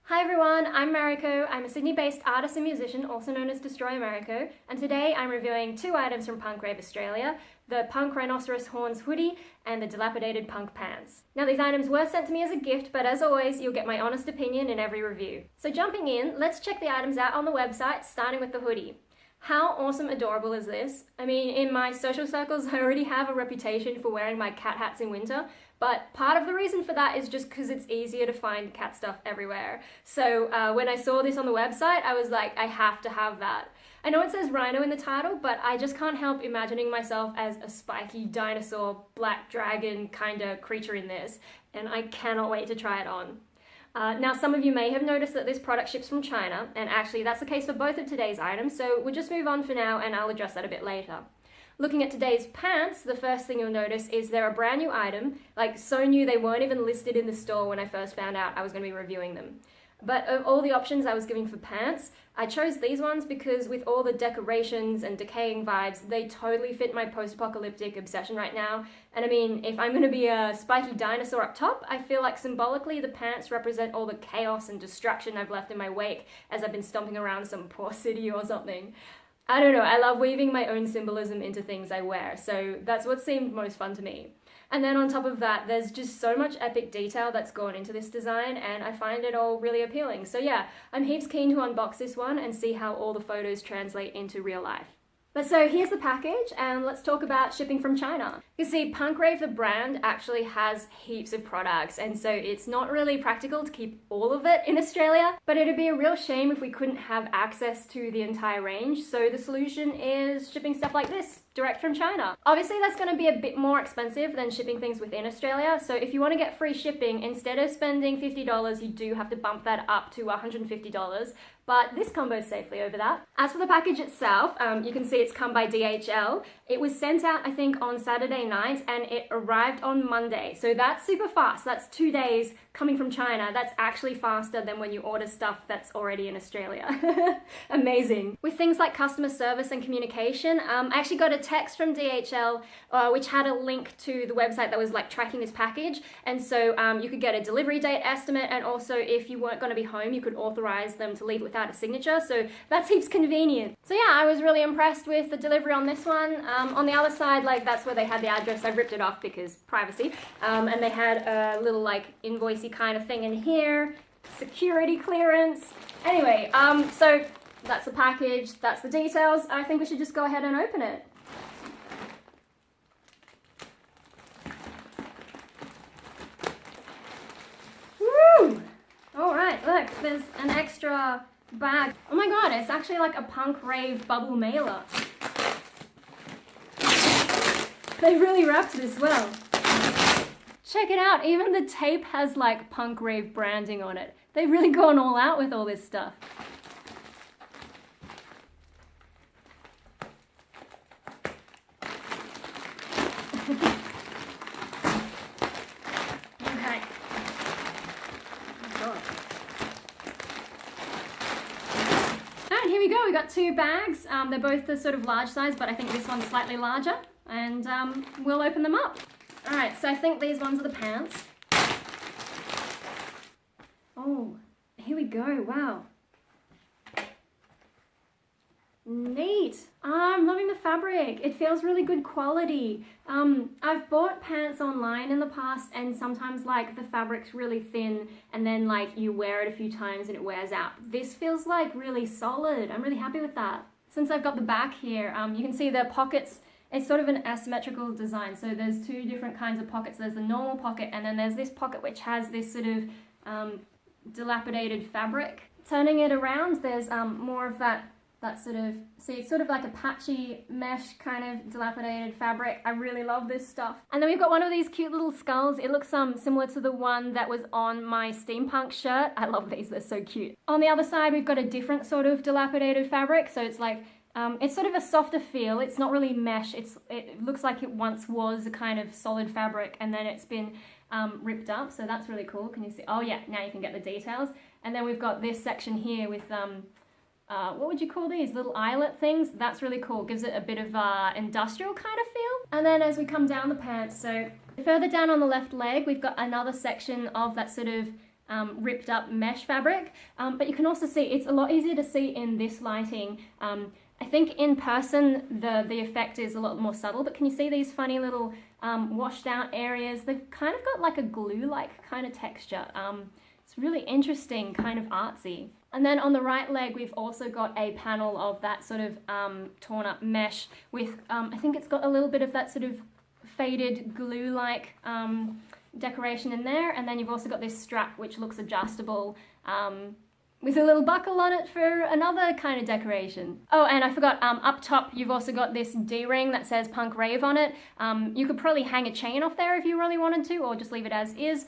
Hi everyone, I'm Mariko. I'm a Sydney-based artist and musician, also known as DestroyerMariko, and today I'm reviewing two items from Punk Rave Australia, the Punk Rhinoceros Horns hoodie and the Dilapidated Punk pants. Now these items were sent to me as a gift, but as always, you'll get my honest opinion in every review. So jumping in, let's check the items out on the website, starting with the hoodie. How awesome adorable is this? I mean, in my social circles, I already have a reputation for wearing my cat hats in winter, but part of the reason for that is just because it's easier to find cat stuff everywhere. So when I saw this on the website, I was like, I have to have that. I know it says rhino in the title, but I just can't help imagining myself as a spiky dinosaur, black dragon kind of creature in this, and I cannot wait to try it on. Now, some of you may have noticed that this product ships from China, and actually that's the case for both of today's items, so we'll just move on for now and I'll address that a bit later. Looking at today's pants, the first thing you'll notice is they're a brand new item, like so new they weren't even listed in the store when I first found out I was going to be reviewing them. But of all the options I was giving for pants, I chose these ones because with all the decorations and decaying vibes, they totally fit my post-apocalyptic obsession right now. And I mean, if I'm going to be a spiky dinosaur up top, I feel like symbolically the pants represent all the chaos and destruction I've left in my wake as I've been stomping around some poor city or something. I don't know, I love weaving my own symbolism into things I wear, so that's what seemed most fun to me. And then on top of that, there's just so much epic detail that's gone into this design, and I find it all really appealing. So yeah, I'm heaps keen to unbox this one and see how all the photos translate into real life. But so here's the package, and let's talk about shipping from China. You see, Punk Rave, the brand, actually has heaps of products, and so it's not really practical to keep all of it in Australia, but it'd be a real shame if we couldn't have access to the entire range, so the solution is shipping stuff like this, direct from China. Obviously, that's going to be a bit more expensive than shipping things within Australia, so if you want to get free shipping, instead of spending $50, you do have to bump that up to $150, but this combo's safely over that. As for the package itself, you can see it's come by DHL. It was sent out, I think, on Saturday night, and it arrived on Monday. So that's super fast. That's 2 days coming from China. That's actually faster than when you order stuff that's already in Australia. Amazing. With things like customer service and communication, I actually got a text from DHL, which had a link to the website that was like tracking this package. And so you could get a delivery date estimate, and also if you weren't going to be home, you could authorize them to leave without a signature. So that seems convenient. So yeah, I was really impressed with the delivery on this one. On the other side, like that's where they had the address. I ripped it off because privacy. And they had a little like invoicey kind of thing in here, security clearance. Anyway, so that's the package, that's the details. I think we should just go ahead and open it. Woo! All right, look, there's an extra bag. Oh my god, it's actually like a Punk Rave bubble mailer. They really wrapped this well. Check it out, even the tape has like Punk Rave branding on it. They've really gone all out with all this stuff. Okay. And here we go, we got two bags. They're both the sort of large size, but I think this one's slightly larger. And we'll open them up. All right, so I think these ones are the pants. Oh, here we go, wow. Neat. I'm loving the fabric. It feels really good quality. I've bought pants online in the past, and sometimes like the fabric's really thin and then like you wear it a few times and it wears out. This feels like really solid. I'm really happy with that. Since I've got the back here, you can see the pockets. It's sort of an asymmetrical design, so there's two different kinds of pockets. There's the normal pocket, and then there's this pocket which has this sort of dilapidated fabric. Turning it around, there's more of that sort of, see, it's sort of like a patchy mesh kind of dilapidated fabric. I really love this stuff. And then we've got one of these cute little skulls. It looks similar to the one that was on my steampunk shirt. I love these, they're so cute. On the other side, we've got a different sort of dilapidated fabric, so it's like, it's sort of a softer feel. It's not really mesh. It looks like it once was a kind of solid fabric, and then it's been ripped up, so that's really cool. Can you see? Oh yeah, now you can get the details. And then we've got this section here with, what would you call these? Little eyelet things. That's really cool. Gives it a bit of industrial kind of feel. And then as we come down the pants, so further down on the left leg, we've got another section of that sort of ripped up mesh fabric, but you can also see it's a lot easier to see in this lighting. I think in person the effect is a lot more subtle, but can you see these funny little washed out areas? They've kind of got like a glue-like kind of texture. It's really interesting, kind of artsy. And then on the right leg, we've also got a panel of that sort of torn up mesh with, I think it's got a little bit of that sort of faded glue-like decoration in there. And then you've also got this strap, which looks adjustable, with a little buckle on it for another kind of decoration. Oh, and I forgot, up top, you've also got this D-ring that says Punk Rave on it. You could probably hang a chain off there if you really wanted to, or just leave it as is.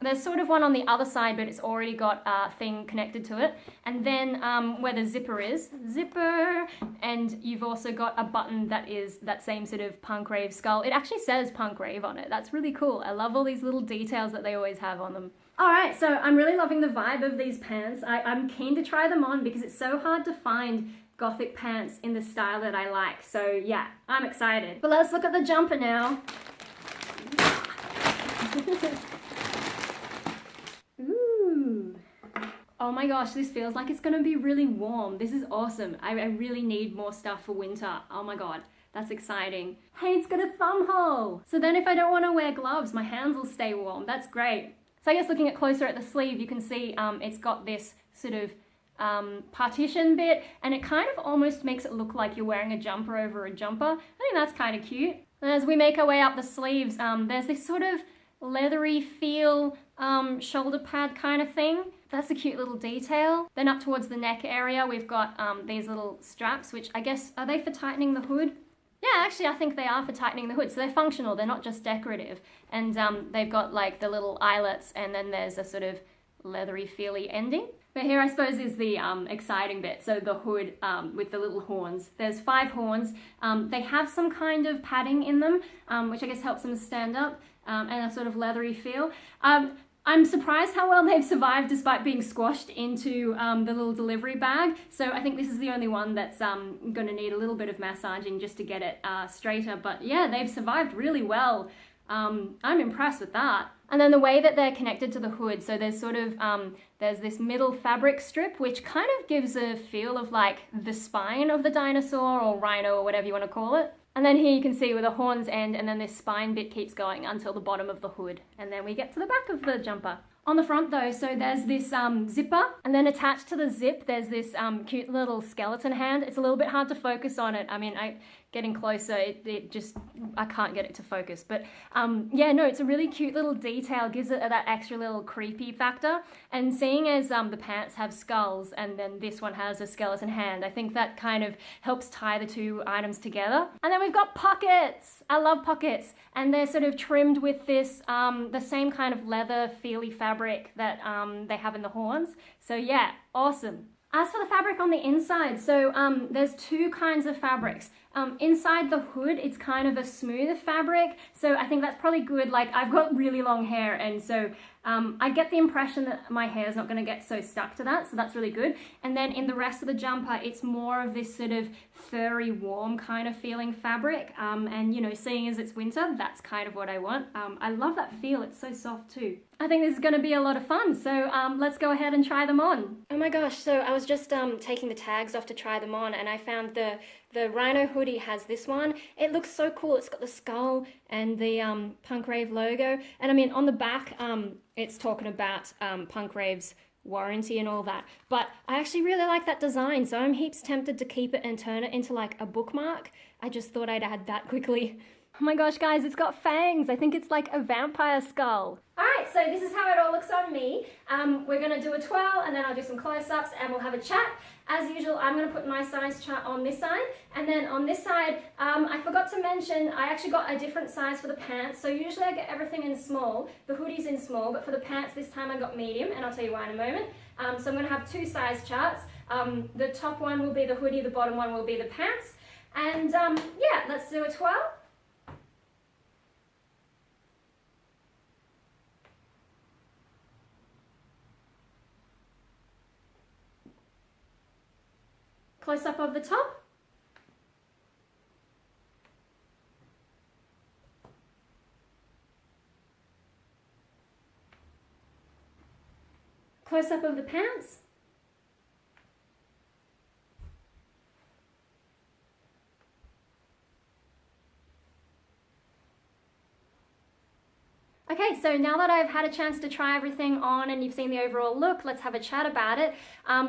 There's sort of one on the other side, but it's already got a thing connected to it. And then where the zipper is, zipper, and you've also got a button that is that same sort of Punk Rave skull. It actually says Punk Rave on it. That's really cool. I love all these little details that they always have on them. Alright, so I'm really loving the vibe of these pants. I'm keen to try them on because it's so hard to find gothic pants in the style that I like. So yeah, I'm excited. But let's look at the jumper now. Ooh. Oh my gosh, this feels like it's gonna be really warm. This is awesome. I really need more stuff for winter. Oh my god, that's exciting. Hey, it's got a thumb hole. So then if I don't want to wear gloves, my hands will stay warm. That's great. So I guess looking at closer at the sleeve, you can see it's got this sort of partition bit, and it kind of almost makes it look like you're wearing a jumper over a jumper. I think that's kind of cute. And as we make our way up the sleeves, there's this sort of leathery feel shoulder pad kind of thing. That's a cute little detail. Then up towards the neck area, we've got these little straps, which I guess, are they for tightening the hood? Yeah, actually I think they are for tightening the hood, so they're functional, they're not just decorative. And they've got like the little eyelets, and then there's a sort of leathery feely ending. But here I suppose is the exciting bit, so the hood with the little horns. There's 5 horns. They have some kind of padding in them, which I guess helps them stand up, and a sort of leathery feel. I'm surprised how well they've survived despite being squashed into the little delivery bag. So I think this is the only one that's going to need a little bit of massaging just to get it straighter. But yeah, they've survived really well. I'm impressed with that. And then the way that they're connected to the hood, so there's sort of, there's this middle fabric strip, which kind of gives a feel of like the spine of the dinosaur or rhino or whatever you want to call it. And then here you can see where the horns end, and then this spine bit keeps going until the bottom of the hood. And then we get to the back of the jumper. On the front though, so there's this zipper, and then attached to the zip, there's this cute little skeleton hand. It's a little bit hard to focus on it. I mean, getting closer, I can't get it to focus. But yeah, no, it's a really cute little detail, gives it that extra little creepy factor. And seeing as the pants have skulls and then this one has a skeleton hand, I think that kind of helps tie the two items together. And then we've got pockets. I love pockets. And they're sort of trimmed with this, the same kind of leather feely fabric that they have in the horns. So yeah, awesome. As for the fabric on the inside, so there's 2 kinds of fabrics. Inside the hood, it's kind of a smooth fabric, so I think that's probably good. Like, I've got really long hair, and so I get the impression that my hair is not going to get so stuck to that, so that's really good. And then in the rest of the jumper, it's more of this sort of furry, warm kind of feeling fabric. And, you know, seeing as it's winter, that's kind of what I want. I love that feel. It's so soft too. I think this is going to be a lot of fun, so let's go ahead and try them on. Oh my gosh, so I was just taking the tags off to try them on, and I found the Rhino hoodie has this one. It looks so cool. It's got the skull and the Punk Rave logo. And I mean, on the back, it's talking about Punk Rave's warranty and all that. But I actually really like that design, so I'm heaps tempted to keep it and turn it into like a bookmark. I just thought I'd add that quickly. Oh my gosh, guys, it's got fangs. I think it's like a vampire skull. Alright, so this is how it all looks on me. We're going to do a twirl, and then I'll do some close-ups, and we'll have a chat. As usual, I'm going to put my size chart on this side, and then on this side, I forgot to mention, I actually got a different size for the pants. So usually I get everything in small, the hoodie's in small, but for the pants this time I got medium, and I'll tell you why in a moment. So I'm going to have 2 size charts. The top one will be the hoodie, the bottom one will be the pants. And yeah, let's do a twirl. Close up of the top. close-up of the pants. Okay, so now that I've had a chance to try everything on and you've seen the overall look, let's have a chat about it.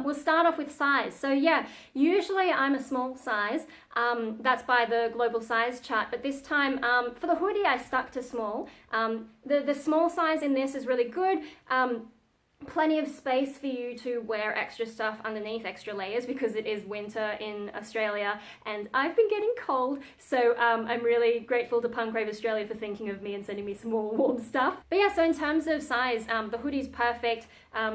We'll start off with size. So yeah, usually I'm a small size. That's by the global size chart, but this time for the hoodie I stuck to small. The small size in this is really good. Plenty of space for you to wear extra stuff underneath, extra layers, because it is winter in Australia and I've been getting cold, so I'm really grateful to Punk Rave Australia for thinking of me and sending me some more warm stuff. But yeah, so in terms of size, the hoodie's perfect.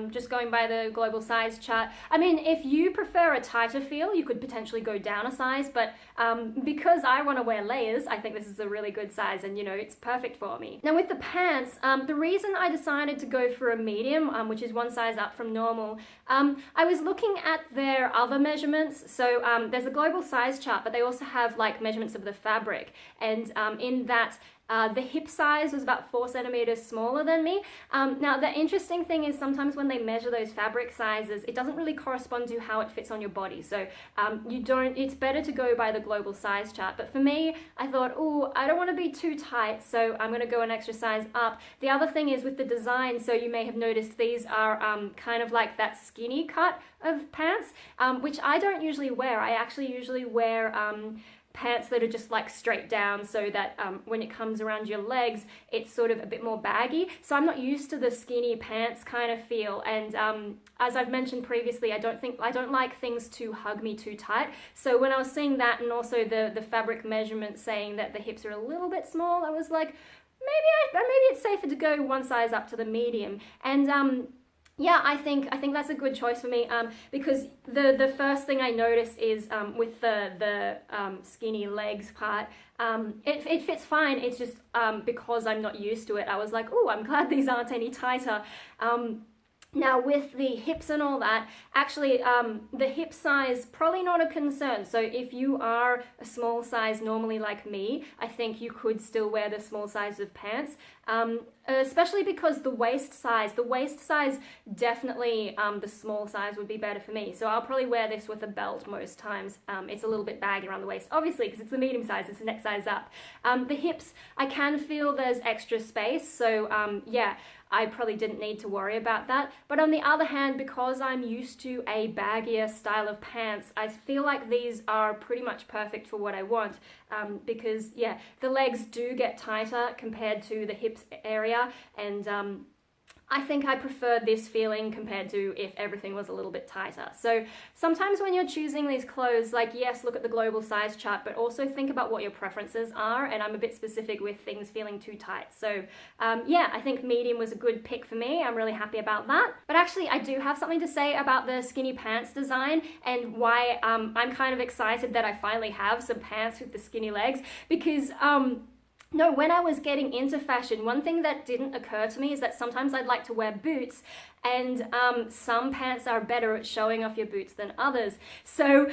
Just going by the global size chart. I mean, if you prefer a tighter feel, you could potentially go down a size, but because I want to wear layers, I think this is a really good size and, you know, it's perfect for me. Now with the pants, the reason I decided to go for a medium, which is one size up from normal, I was looking at their other measurements. So there's a global size chart, but they also have like measurements of the fabric, and in that the hip size was about 4 centimeters smaller than me. Now the interesting thing is sometimes when they measure those fabric sizes, it doesn't really correspond to how it fits on your body. So it's better to go by the global size chart. But for me, I thought, oh, I don't want to be too tight, so I'm going to go an extra size up. The other thing is with the design, so you may have noticed these are kind of like that skinny cut of pants, which I don't usually wear. I actually usually wear pants that are just like straight down, so that when it comes around your legs, it's sort of a bit more baggy. So I'm not used to the skinny pants kind of feel, and as I've mentioned previously, I don't like things to hug me too tight. So when I was seeing that, and also the fabric measurement saying that the hips are a little bit small, I was like, maybe it's safer to go one size up to the medium. And yeah, I think that's a good choice for me, because the first thing I noticed is with the skinny legs part, it fits fine. It's just because I'm not used to it, I was like, oh, I'm glad these aren't any tighter. Now with the hips and all that, actually the hip size, probably not a concern. So if you are a small size normally like me, I think you could still wear the small size of pants. Especially because the waist size definitely the small size would be better for me. So I'll probably wear this with a belt most times. It's a little bit baggy around the waist, obviously, because it's the medium size, it's the next size up. The hips, I can feel there's extra space, so yeah, I probably didn't need to worry about that. But on the other hand, because I'm used to a baggier style of pants, I feel like these are pretty much perfect for what I want, because yeah, the legs do get tighter compared to the hips area, and I think I prefer this feeling compared to if everything was a little bit tighter. So sometimes when you're choosing these clothes, like, yes, look at the global size chart, but also think about what your preferences are, and I'm a bit specific with things feeling too tight. So yeah, I think medium was a good pick for me. I'm really happy about that. But actually, I do have something to say about the skinny pants design and why I'm kind of excited that I finally have some pants with the skinny legs, because no, when I was getting into fashion, one thing that didn't occur to me is that sometimes I'd like to wear boots, and some pants are better at showing off your boots than others. So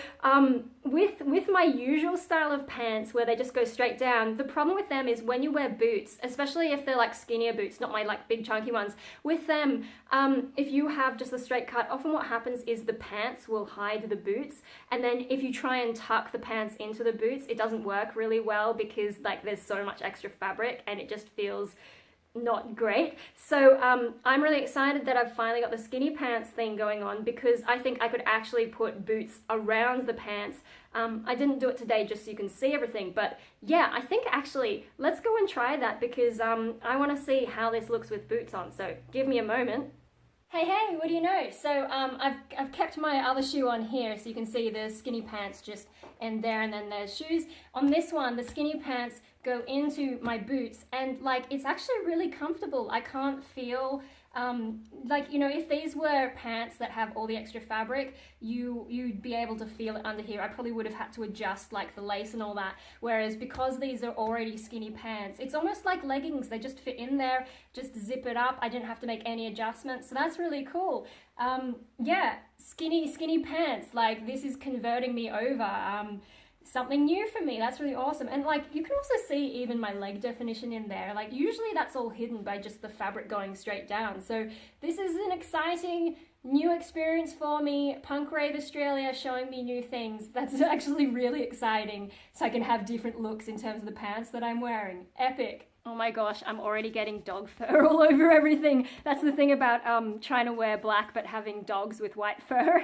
with my usual style of pants where they just go straight down, the problem with them is when you wear boots, especially if they're like skinnier boots, not my like big chunky ones, with them, if you have just a straight cut, often what happens is the pants will hide the boots, and then if you try and tuck the pants into the boots, it doesn't work really well because like there's so much extra fabric and it just feels not great. So I'm really excited that I've finally got the skinny pants thing going on, because I think I could actually put boots around the pants. I didn't do it today just so you can see everything, but yeah, I think actually let's go and try that, because I want to see how this looks with boots on. So give me a moment. Hey, what do you know? So I've kept my other shoe on here so you can see the skinny pants just in there, and then there's shoes. On this one, the skinny pants go into my boots, and like it's actually really comfortable. I can't feel like, you know, if these were pants that have all the extra fabric, you'd be able to feel it under here. I probably would have had to adjust like the lace and all that, whereas because these are already skinny pants, it's almost like leggings. They just fit in there, just zip it up. I didn't have to make any adjustments, so that's really cool. Yeah, skinny pants, like this is converting me over. something new for me. That's really awesome. And like, you can also see even my leg definition in there. Like, usually that's all hidden by just the fabric going straight down. So this is an exciting new experience for me. Punk Rave Australia showing me new things. That's actually really exciting, so I can have different looks in terms of the pants that I'm wearing. Epic. Oh my gosh, I'm already getting dog fur all over everything. That's the thing about trying to wear black but having dogs with white fur.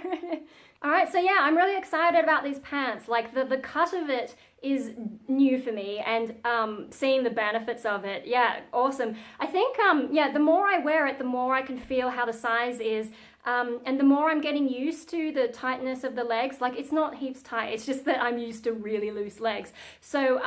Alright, so yeah, I'm really excited about these pants. Like, the cut of it is new for me, and seeing the benefits of it, yeah, awesome. I think, yeah, the more I wear it, the more I can feel how the size is. And the more I'm getting used to the tightness of the legs, like, it's not heaps tight, it's just that I'm used to really loose legs. So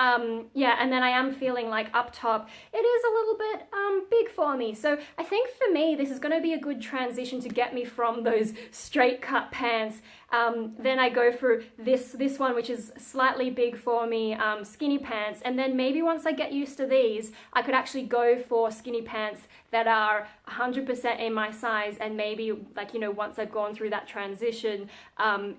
yeah, and then I am feeling like up top it is a little bit big for me. So I think for me this is going to be a good transition to get me from those straight cut pants. Then I go for this one, which is slightly big for me, skinny pants, and then maybe once I get used to these, I could actually go for skinny pants that are 100% in my size, and maybe, like, you know, once I've gone through that transition,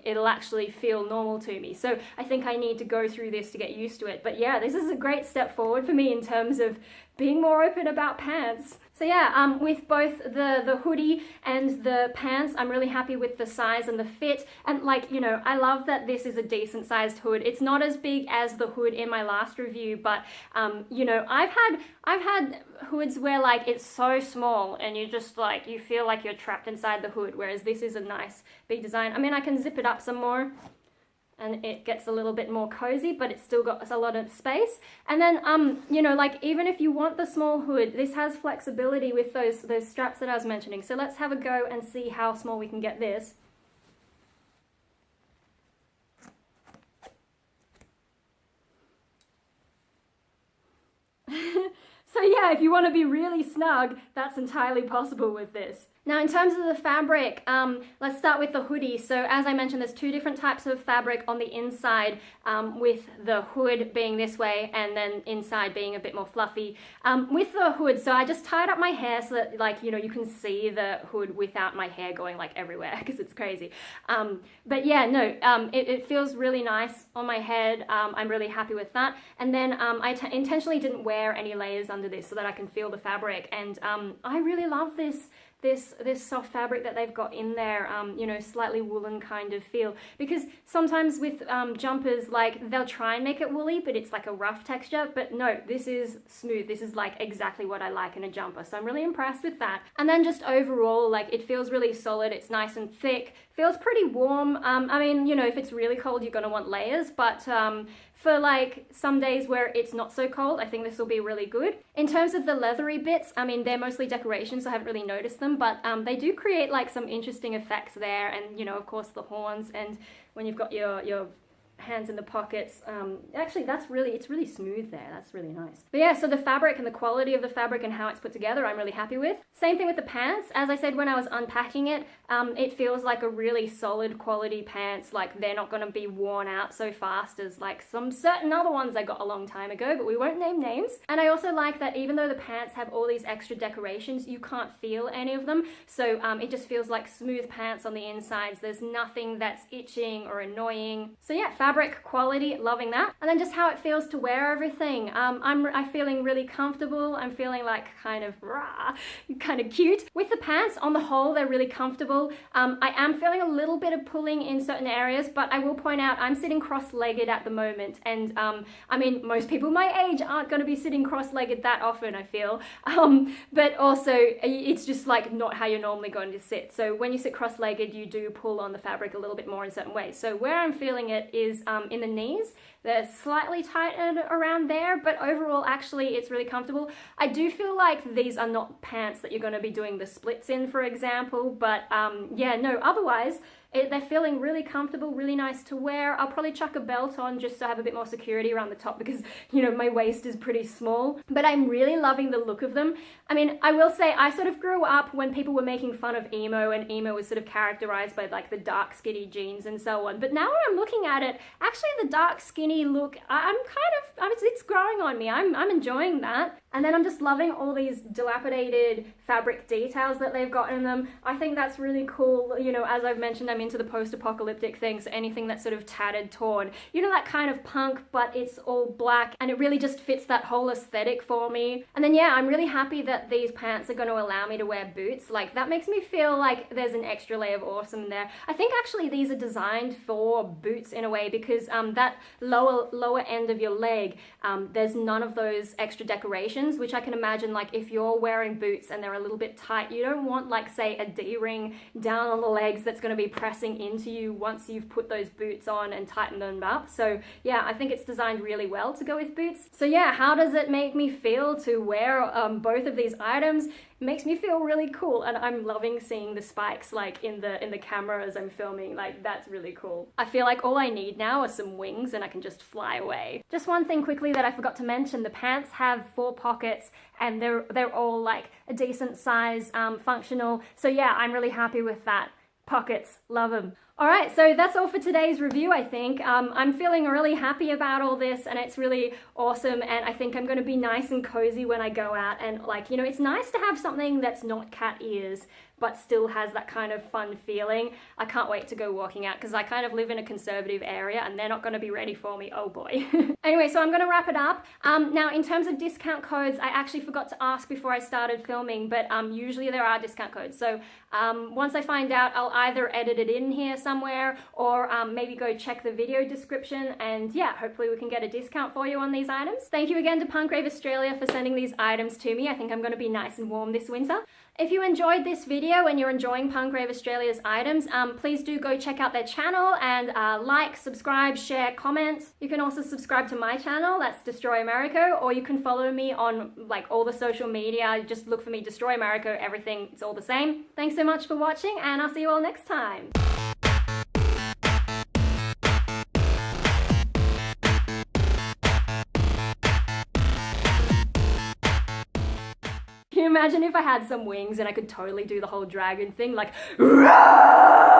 it'll actually feel normal to me. So I think I need to go through this to get used to it. But yeah, this is a great step forward for me in terms of being more open about pants. So yeah, with both the hoodie and the pants, I'm really happy with the size and the fit. And like, you know, I love that this is a decent sized hood. It's not as big as the hood in my last review, but you know, I've had hoods where like it's so small and you just like, you feel like you're trapped inside the hood, whereas this is a nice big design. I mean, I can zip it up some more and it gets a little bit more cozy, but it's still got a lot of space. And then, you know, like, even if you want the small hood, this has flexibility with those straps that I was mentioning. So let's have a go and see how small we can get this. So yeah, if you want to be really snug, that's entirely possible with this. Now, in terms of the fabric, let's start with the hoodie. So as I mentioned, there's two different types of fabric on the inside, with the hood being this way and then inside being a bit more fluffy. With the hood, so I just tied up my hair so that, like, you know, you can see the hood without my hair going like everywhere because it's crazy. But yeah, no, it feels really nice on my head. I'm really happy with that. And then I intentionally didn't wear any layers under this so that I can feel the fabric. And I really love this soft fabric that they've got in there, you know, slightly woolen kind of feel, because sometimes with jumpers, like, they'll try and make it woolly, but it's like a rough texture. But no, this is smooth. This is like exactly what I like in a jumper, so I'm really impressed with that. And then just overall, like, it feels really solid. It's nice and thick, feels pretty warm. I mean, you know, if it's really cold, you're gonna want layers, but for like some days where it's not so cold, I think this will be really good. In terms of the leathery bits, I mean, they're mostly decorations, so I haven't really noticed them, but they do create like some interesting effects there. And, you know, of course the horns, and when you've got your hands in the pockets, actually it's really smooth there. That's really nice. But yeah, so the fabric and the quality of the fabric and how it's put together, I'm really happy with. Same thing with the pants. As I said when I was unpacking it, it feels like a really solid quality pants. Like, they're not going to be worn out so fast as like some certain other ones I got a long time ago, but we won't name names. And I also like that even though the pants have all these extra decorations, you can't feel any of them. So it just feels like smooth pants on the insides. There's nothing that's itching or annoying. So yeah, fabric quality, loving that. And then just how it feels to wear everything. I'm feeling really comfortable. I'm feeling like kind of cute. With the pants, on the whole, they're really comfortable. I am feeling a little bit of pulling in certain areas, but I will point out I'm sitting cross-legged at the moment. And I mean, most people my age aren't going to be sitting cross-legged that often, I feel. But also, it's just like not how you're normally going to sit. So when you sit cross-legged, you do pull on the fabric a little bit more in certain ways. So where I'm feeling it is in the knees. They're slightly tightened around there, but overall, actually, it's really comfortable. I do feel like these are not pants that you're going to be doing the splits in, for example, but yeah, no, otherwise, they're feeling really comfortable, really nice to wear. I'll probably chuck a belt on just so I have a bit more security around the top because, you know, my waist is pretty small, but I'm really loving the look of them. I mean, I will say I sort of grew up when people were making fun of emo, and emo was sort of characterized by like the dark skinny jeans and so on. But now when I'm looking at it, actually the dark skinny look, it's growing on me. I'm enjoying that. And then I'm just loving all these dilapidated fabric details that they've got in them. I think that's really cool. You know, as I've mentioned, I'm into the post-apocalyptic thing, so anything that's sort of tattered, torn. You know, that kind of punk, but it's all black, and it really just fits that whole aesthetic for me. And then yeah, I'm really happy that these pants are going to allow me to wear boots. Like, that makes me feel like there's an extra layer of awesome there. I think actually these are designed for boots in a way, because that lower end of your leg, there's none of those extra decorations, which I can imagine, like, if you're wearing boots and they're a little bit tight, you don't want, like, say, a D-ring down on the legs that's going to be pressing into you once you've put those boots on and tightened them up. So yeah, I think it's designed really well to go with boots. So yeah, how does it make me feel to wear both of these items? It makes me feel really cool, and I'm loving seeing the spikes like in the camera as I'm filming. Like, that's really cool. I feel like all I need now are some wings and I can just fly away. Just one thing quickly that I forgot to mention, the pants have 4 pockets and they're all like a decent size, functional. So yeah, I'm really happy with that. Pockets, love them. Alright, so that's all for today's review, I think. I'm feeling really happy about all this, and it's really awesome, and I think I'm going to be nice and cozy when I go out, and like, you know, it's nice to have something that's not cat ears, but still has that kind of fun feeling. I can't wait to go walking out, because I kind of live in a conservative area, and they're not going to be ready for me, oh boy. Anyway, so I'm going to wrap it up. Now, in terms of discount codes, I actually forgot to ask before I started filming, but usually there are discount codes, so once I find out, I'll either edit it in here somewhere, or maybe go check the video description, and yeah, hopefully we can get a discount for you on these items. Thank you again to Punk Rave Australia for sending these items to me. I think I'm going to be nice and warm this winter. If you enjoyed this video and you're enjoying Punk Rave Australia's items, please do go check out their channel and like, subscribe, share, comment. You can also subscribe to my channel, that's DestroyerMariko, or you can follow me on like all the social media. Just look for me, DestroyerMariko, everything, it's all the same. Thanks so much for watching, and I'll see you all next time. Can you imagine if I had some wings and I could totally do the whole dragon thing, like, Rave!